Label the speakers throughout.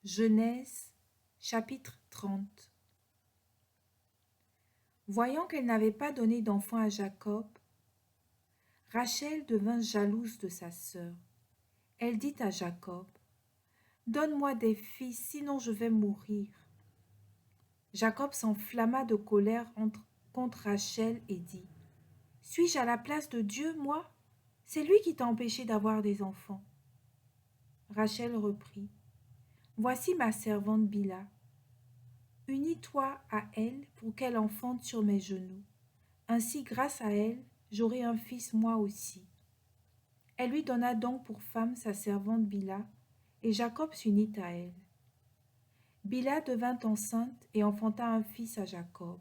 Speaker 1: Genèse, chapitre 30. Voyant qu'elle n'avait pas donné d'enfant à Jacob, Rachel devint jalouse de sa sœur. Elle dit à Jacob, « Donne-moi des fils, sinon je vais mourir. » Jacob s'enflamma de colère contre Rachel et dit, « Suis-je à la place de Dieu, moi? C'est lui qui t'a empêché d'avoir des enfants. » Rachel reprit, « Voici ma servante Bila. Unis-toi à elle pour qu'elle enfante sur mes genoux. Ainsi, grâce à elle, j'aurai un fils moi aussi. » Elle lui donna donc pour femme sa servante Bila, et Jacob s'unit à elle. Bila devint enceinte et enfanta un fils à Jacob.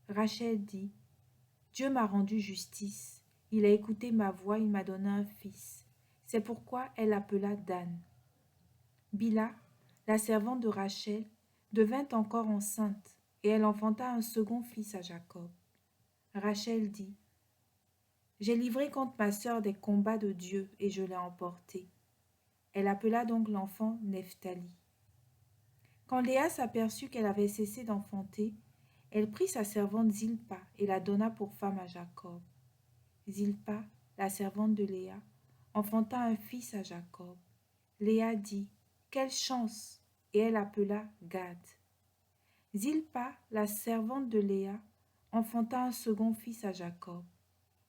Speaker 1: Rachel dit, « Dieu m'a rendu justice. Il a écouté ma voix, il m'a donné un fils. C'est pourquoi elle l'appela Dan. » Bila, la servante de Rachel, devint encore enceinte, et elle enfanta un second fils à Jacob. Rachel dit, « J'ai livré contre ma sœur des combats de Dieu, et je l'ai emporté. » Elle appela donc l'enfant Nephtali. Quand Léa s'aperçut qu'elle avait cessé d'enfanter, elle prit sa servante Zilpa et la donna pour femme à Jacob. Zilpa, la servante de Léa, enfanta un fils à Jacob. Léa dit, « Quelle chance !» et elle appela Gad. Zilpa, la servante de Léa, enfanta un second fils à Jacob.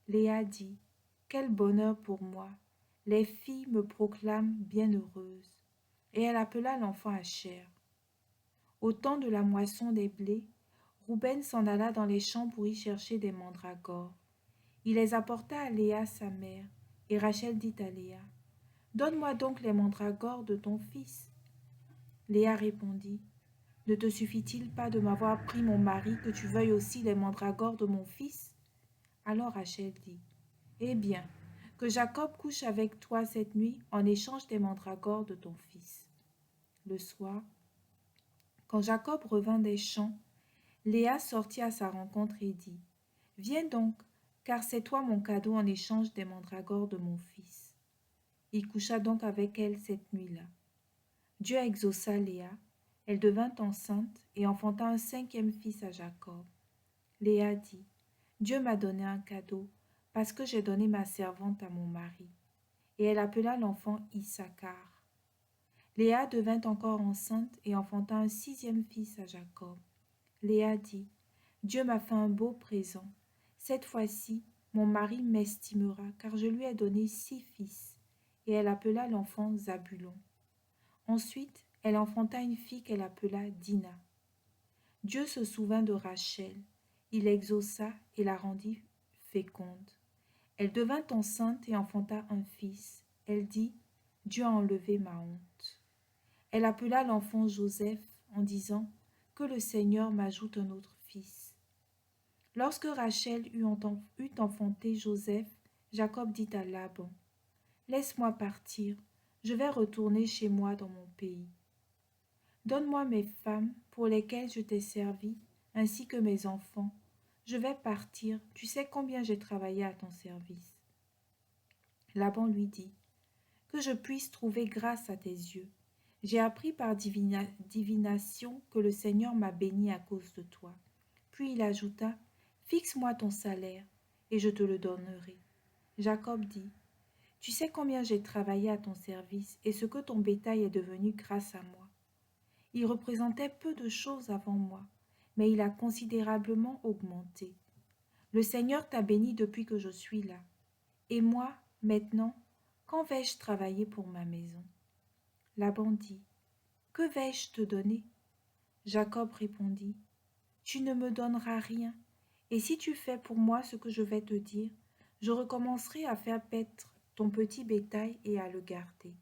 Speaker 1: Léa dit, « Quel bonheur pour moi! Les filles me proclament bienheureuse. » Et elle appela l'enfant Asher. Au temps de la moisson des blés, Rouben s'en alla dans les champs pour y chercher des mandragores. Il les apporta à Léa sa mère, et Rachel dit à Léa, « Donne-moi donc les mandragores de ton fils. » Léa répondit, « Ne te suffit-il pas de m'avoir pris mon mari que tu veuilles aussi les mandragores de mon fils ?» Alors Rachel dit, « Eh bien, que Jacob couche avec toi cette nuit en échange des mandragores de ton fils. » Le soir, quand Jacob revint des champs, Léa sortit à sa rencontre et dit, « Viens donc, car c'est toi mon cadeau en échange des mandragores de mon fils. » Il coucha donc avec elle cette nuit-là. Dieu exauça Léa, elle devint enceinte et enfanta un cinquième fils à Jacob. Léa dit, « Dieu m'a donné un cadeau, parce que j'ai donné ma servante à mon mari. » Et elle appela l'enfant Issachar. Léa devint encore enceinte et enfanta un sixième fils à Jacob. Léa dit, « Dieu m'a fait un beau présent. Cette fois-ci, mon mari m'estimera, car je lui ai donné 6 fils. » Et elle appela l'enfant Zabulon. Ensuite, elle enfanta une fille qu'elle appela Dina. Dieu se souvint de Rachel. Il l'exauça et la rendit féconde. Elle devint enceinte et enfanta un fils. Elle dit, « Dieu a enlevé ma honte. » Elle appela l'enfant Joseph en disant, « Que le Seigneur m'ajoute un autre fils. » Lorsque Rachel eut enfanté Joseph, Jacob dit à Laban, « Laisse-moi partir, je vais retourner chez moi dans mon pays. Donne-moi mes femmes pour lesquelles je t'ai servi, ainsi que mes enfants. Je vais partir, tu sais combien j'ai travaillé à ton service. » Laban lui dit, « Que je puisse trouver grâce à tes yeux. J'ai appris par divination que le Seigneur m'a béni à cause de toi. » Puis il ajouta, « Fixe-moi ton salaire, et je te le donnerai. » Jacob dit, « Tu sais combien j'ai travaillé à ton service, et ce que ton bétail est devenu grâce à moi. Il représentait peu de choses avant moi, mais il a considérablement augmenté. Le Seigneur t'a béni depuis que je suis là. Et moi, maintenant, quand vais-je travailler pour ma maison? » Laban dit, « Que vais-je te donner? » Jacob répondit, « Tu ne me donneras rien, et si tu fais pour moi ce que je vais te dire, je recommencerai à faire paître ton petit bétail et à le garder.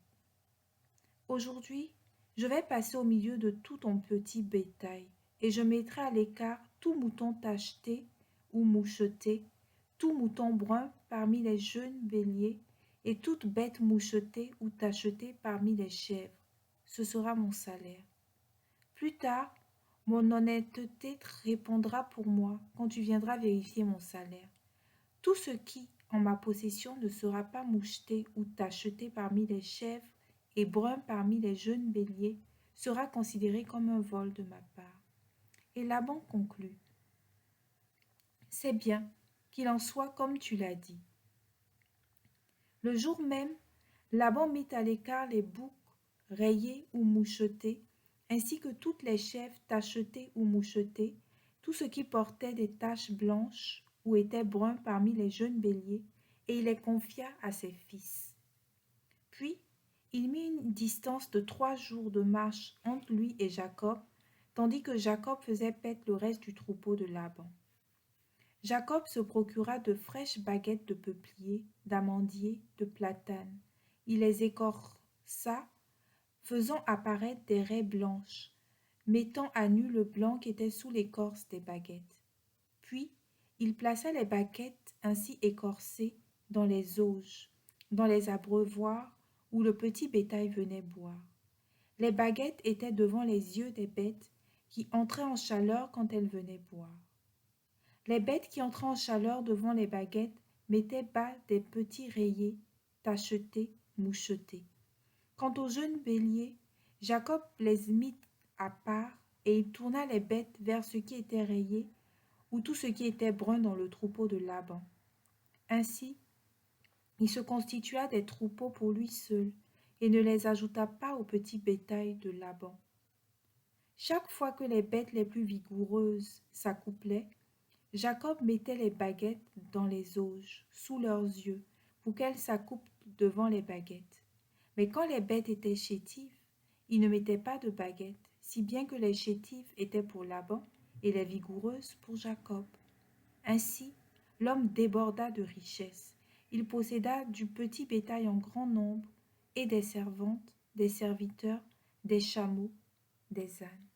Speaker 1: Aujourd'hui, je vais passer au milieu de tout ton petit bétail, et je mettrai à l'écart tout mouton tacheté ou moucheté, tout mouton brun parmi les jeunes béliers, et toute bête mouchetée ou tachetée parmi les chèvres. Ce sera mon salaire. Plus tard, mon honnêteté répondra pour moi quand tu viendras vérifier mon salaire. Tout ce qui, en ma possession, ne sera pas moucheté ou tacheté parmi les chèvres et brun parmi les jeunes béliers, sera considéré comme un vol de ma part. Et Laban conclut, c'est bien qu'il en soit comme tu l'as dit. Le jour même, Laban mit à l'écart les boucs rayés ou mouchetés, ainsi que toutes les chèvres tachetées ou mouchetées, tout ce qui portait des taches blanches ou était brun parmi les jeunes béliers, et il les confia à ses fils. Puis, il mit une distance de 3 jours de marche entre lui et Jacob, tandis que Jacob faisait paître le reste du troupeau de Laban. Jacob se procura de fraîches baguettes de peuplier, d'amandier, de platane. Il les écorça, faisant apparaître des raies blanches, mettant à nu le blanc qui était sous l'écorce des baguettes. Puis, il plaça les baguettes ainsi écorcées dans les auges, dans les abreuvoirs où le petit bétail venait boire. Les baguettes étaient devant les yeux des bêtes qui entraient en chaleur quand elles venaient boire. Les bêtes qui entraient en chaleur devant les baguettes mettaient bas des petits rayés, tachetés, mouchetés. Quant aux jeunes béliers, Jacob les mit à part et il tourna les bêtes vers ce qui était rayé ou tout ce qui était brun dans le troupeau de Laban. Ainsi, il se constitua des troupeaux pour lui seul et ne les ajouta pas au petit bétail de Laban. Chaque fois que les bêtes les plus vigoureuses s'accouplaient, Jacob mettait les baguettes dans les auges, sous leurs yeux, pour qu'elles s'accouplent devant les baguettes. Mais quand les bêtes étaient chétives, il ne mettait pas de baguettes, si bien que les chétives étaient pour Laban et les vigoureuses pour Jacob. Ainsi, l'homme déborda de richesses. Il posséda du petit bétail en grand nombre et des servantes, des serviteurs, des chameaux, des ânes.